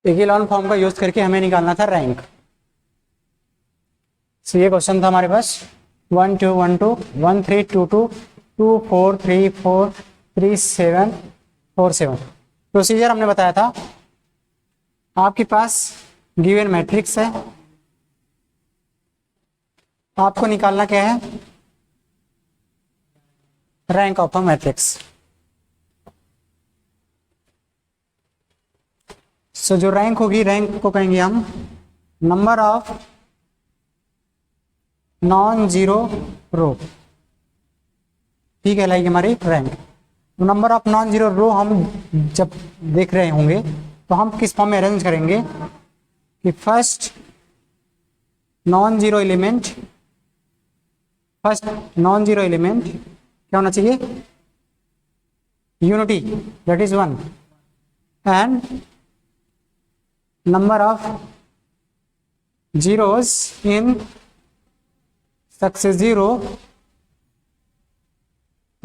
Echelon form का use करके हमें निकालना था रैंक। सो ये क्वेश्चन था हमारे पास 1 2 1 2 1 3 2 2 2 4 3 4 3 7 4 7। प्रोसीजर हमने बताया था, आपके पास गिवन मैट्रिक्स है, आपको निकालना क्या है, rank of a matrix. So जो रैंक होगी, रैंक को कहेंगे हम number of non zero row, ठीक है, लाइक हमारी rank. Number of non zero row हम जब देख रहे होंगे तो हम किस फॉर्म में अरेंज करेंगे कि फर्स्ट नॉन जीरो एलिमेंट क्या होना चाहिए, unity, that is 1, and number of zeros in successive row,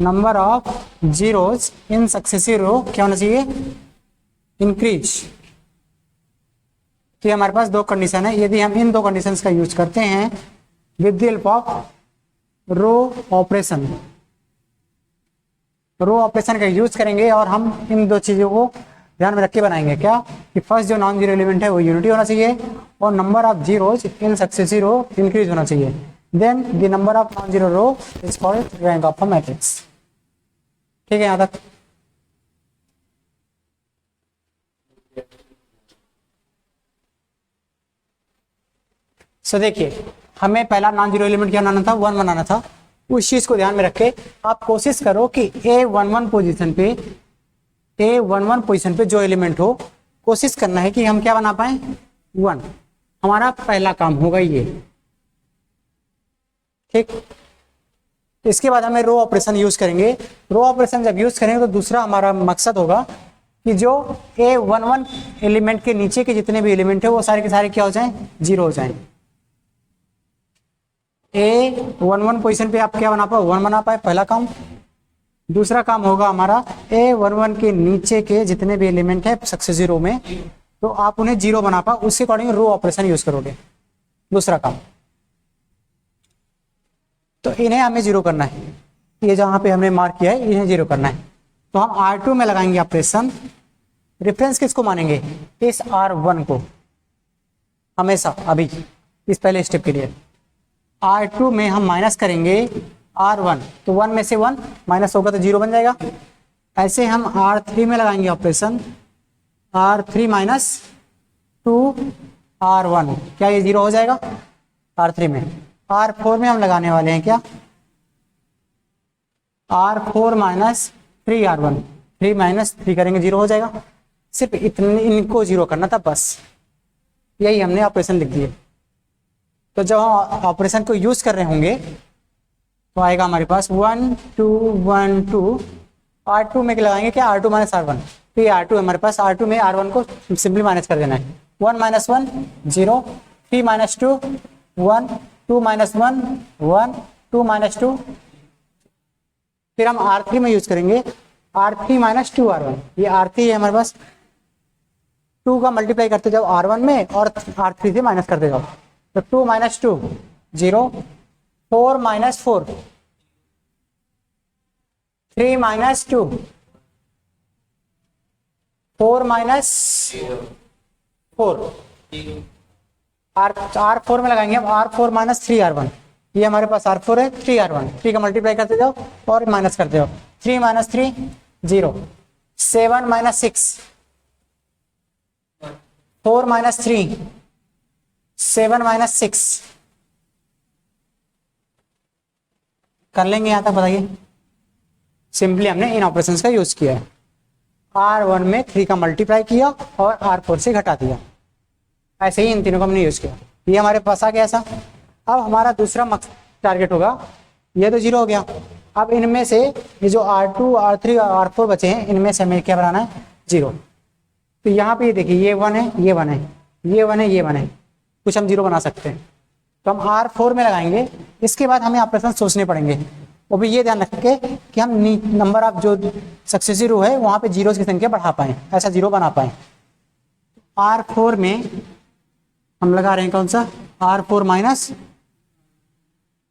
number of zeros in successive row क्या होना चाहिए, इंक्रीज। तो हमारे पास दो कंडीशन है, यदि हम इन दो कंडीशंस का यूज करते हैं with the help of row operation का यूज करेंगे और हम इन दो चीजों को ध्यान में रख के बनाएंगे क्या, कि फर्स्ट जो नॉन जीरो एलिमेंट है वो यूनिटी होना चाहिए और number of zeros in successive row increase होना चाहिए, then the number of non zero row is called rank of a matrix. ठीक है यहां तक। सो देखिए, हमें पहला नॉन जीरो एलिमेंट क्या बनाना था, 1 बनाना था। उस चीज को ध्यान में रख के आप कोशिश करो कि A11 पोजीशन पे जो एलिमेंट हो, कोशिश करना है कि हम क्या बना पाए, 1। हमारा पहला काम होगा ये, ठीक। इसके बाद हमें रो ऑपरेशन यूज करेंगे। रो ऑपरेशन जब यूज करेंगे तो दूसरा हमारा मकसद होगा कि जो A11 एलिमेंट के नीचे के जितने भी एलिमेंट है वो सारे के सारे क्या हो जाएं, जीरो हो जाएं। A11 पोजीशन पे आप क्या बना पाओ, 1 बना पाए, पहला काम। दूसरा काम होगा हमारा A11 के नीचे के जितने भी एलिमेंट है सक्सेसिव रो में, तो आप उन्हें जीरो बना पाओ, उसके अकॉर्डिंग रो ऑपरेशन यूज करोगे, दूसरा काम। तो इन्हें हमें जीरो करना है, ये जहां पे हमने मार्क किया है इन्हें जीरो करना है। तो हम R2 में लगाएंगे ऑपरेशन। रेफरेंस किसको मानेंगे, इस R1 को हमेशा, अभी इस पहले स्टेप के लिए। R2 में हम माइनस करेंगे R1, तो 1 में से 1 माइनस होगा तो जीरो बन जाएगा। ऐसे हम R3 में लगाएंगे ऑपरेशन, R3 माइनस 2R1, क्या ये जीरो हो जाएगा R3 में। R4 में हम लगाने वाले हैं क्या, R4 माइनस 3R1, 3 माइनस 3 करेंगे जीरो हो जाएगा। सिर्फ इतने इनको जीरो करना था बस, यही हमने ऑपरेशन लिख दिए। तो जब हम ऑपरेशन को यूज कर रहे होंगे तो आएगा हमारे पास 1 2 1 2। R2 में लगाएंगे क्या, R2 माइनस R1, तो ये R2 हमारे पास, R2 में R1 को सिंपली माइनस कर देना है। 1 माइनस 1 0, 3 माइनस 2 1, 2 माइनस 1 1, 2 माइनस 2। फिर हम R3 में यूज करेंगे R3 माइनस 2R1, ये R3 है हमारे पास। 2 का मल्टीप्लाई करते जाओ R1 में और R3 से माइनस करते जाओ, तो 2 minus 2 0, 4 minus 4 3 minus 2, 4 minus 4, R4 में लगाएंगे हम R4 माइनस 3R1, ये हमारे पास R4 है, 3R1, 3 का मल्टीप्लाई करते जाओ और माइनस करते जाओ, 3 माइनस 3 0, 7 माइनस 6 4 माइनस 3 7 माइनस 6 कर लेंगे यहां तक, बताइए। सिंपली हमने इन ऑपरेशंस का यूज किया है। R1 में 3 का मल्टीप्लाई किया और R4 से घटा दिया, ऐसे ही इन तीनों का हमने यूज किया। ये हमारे पास आ गया ऐसा। अब हमारा दूसरा टारगेट होगा, ये तो जीरो हो गया। अब इनमें से ये जो R2 R3 और R4 बचे हैं, इनमें से हमें क्या बनाना है, जीरो। तो यहाँ पे ये देखिए, ये 1 है, ये 1 है, ये 1 है, ये 1 है, कुछ हम जीरो बना सकते हैं। तो हम R4 में लगाएंगे। इसके बाद हमें ऑपरेशन सोचने पड़ेंगे, वो भी ये ध्यान रख के कि हम नंबर ऑफ जो सक्सेसिव रो है वहां पे जीरो की संख्या बढ़ा पाए, ऐसा जीरो बना पाए। R4 में हम लगा रहे हैं कौन सा, R4 माइनस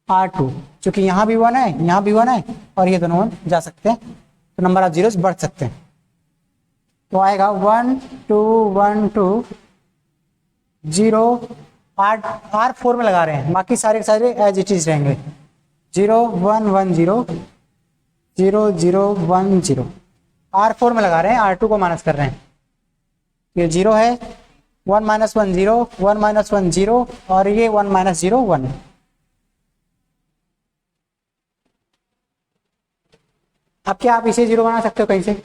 R2, चूंकि यहाँ भी 1 है, यहाँ भी 1 है, और ये दोनों 1 जा सकते हैं, तो नंबर ऑफ जीरोस बढ़ सकते हैं। तो आएगा 1 2 1 2 0, R4 में लगा रहे हैं, बाकी सारे सारे एज इट इज रहेंगे। 0 1 1 0 0 0 1 0, R4 में लगा रहे हैं, R2 को माइनस कर रहे हैं। ये 0 है, 1 माइनस 1 0, 1 माइनस 1 0, और ये 1 माइनस 0 1। अब क्या आप इसे 0 बना सकते हो कहीं से,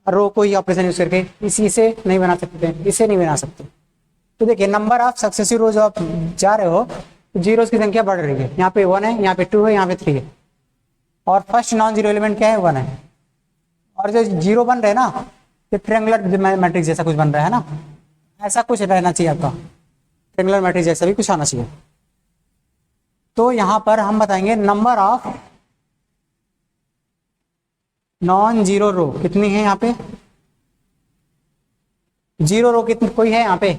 रो को ही ऑपरेशन यूज करके? इसी से नहीं बना सकते, इसे नहीं बना सकते। तो देखिए नंबर ऑफ सक्सेसिव रो जो आप जा रहे हो, तो जीरोस की संख्या बढ़ रही है। यहाँ पे 1 है, यहाँ पे 2 है, यहाँ पे 3 है, और फर्स्ट नॉन जीरो एलिमेंट क्या है, 1 है। और जो जीरो बन रहे हैं ना, ये ट्रायंगुलर मैट्रिक्स जैसा कुछ बन रहा है ना, ऐसा कुछ रहना चाहिए आपका, ट्रायंगुलर मैट्रिक्स जैसा भी कुछ आना चाहिए। तो यहाँ पर हम बताएंगे नंबर ऑफ नॉन जीरो रो कितनी है। यहाँ पे जीरो रो कितनी कोई है यहाँ पे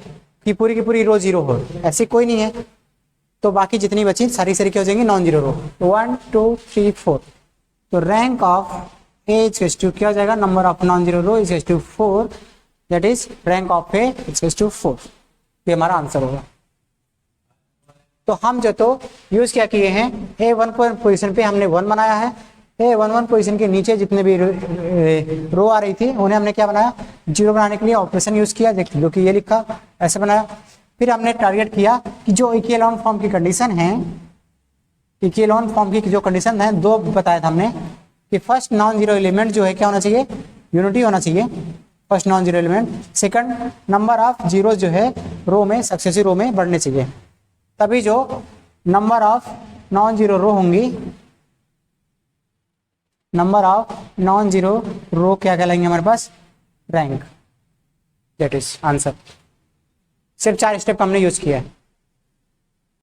कि पूरी की पूरी रो जीरो हो, ऐसी कोई नहीं है। तो बाकी जितनी बची सारी सारी क्या हो जाएंगी, नॉन जीरो रो। 1 2 3 4, तो rank of A is two क्या हो जाएगा, number of non zero row is two 4, that is rank of A is two 4। ये हमारा आंसर होगा। तो हम जो तो यूज क्या किए हैं, A1 पोजीशन पे हमने 1 बनाया है, A11 पोजीशन के नीचे जितने भी रो आ रही थी उन्हें हमने क्या बनाया, 0 बनाने के लिए ऑपरेशन यूज किया, जो कि ये लिखा ऐसे बनाया। फिर हमने टारगेट किया कि जो इक्विवेलेंट फॉर्म की कंडीशन है, इक्विवेलेंट फॉर्म की जो कंडीशन है, 2 बताया था हमने कि फर्स्ट नॉन जीरो एलिमेंट जो है क्या होना चाहिए, यूनिटी होना चाहिए, first non zero element. Second, number of zero जो है रो में, सक्सेसिव रो में बढ़ने चाहिए, तभी जो नंबर ऑफ नॉन जीरो रो होंगी, नंबर ऑफ नॉन जीरो रो क्या कहलाएंगे हमारे पास, रैंक। That is answer. सिर्फ 4 स्टेप हमने यूज किया है।